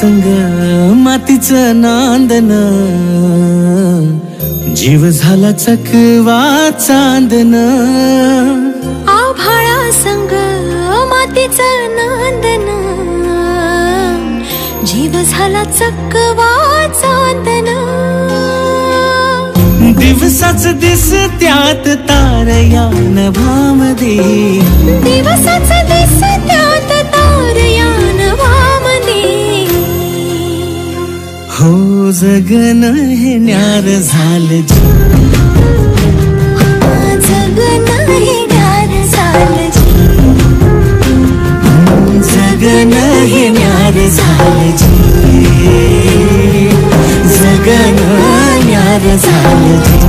संग मातीचं नांदन, जीव झाला चकवा चांदन. आभाळा संग मातीचं नांदन, जीव झाला चकवा चांदन. दिवसाच दिसत्यात तारया नभामध्ये, दिवसाच दिसत्यात तारया नभामध्ये. हो जगन हे न्यार झालं जी, जगन हे न्यार झालं जी, जगन हे न्यार झालं जी, जगन न्यार झालं जी.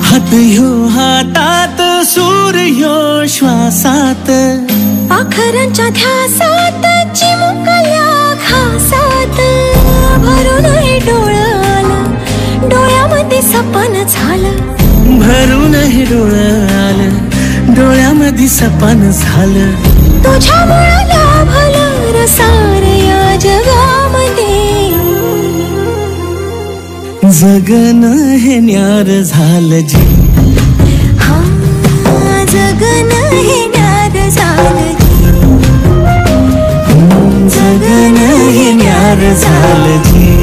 हात ह्यो हातात, सूर ह्यो श्वासात, पाखरांच्या ध्यासात, चिमुकल्या घासात. भरून हे डोळं आलं, डोळ्यामध्ये सपन झालं. भरून हे डोळं आलं, डोळ्यामध्ये सपन झालं. तुझ्यामुळं लाभलं रसार या जगामध्ये. जगन हे न्यार झालं जी, हा जगन हे न्यार झालं जी, जगन हे न्यार झालं जी.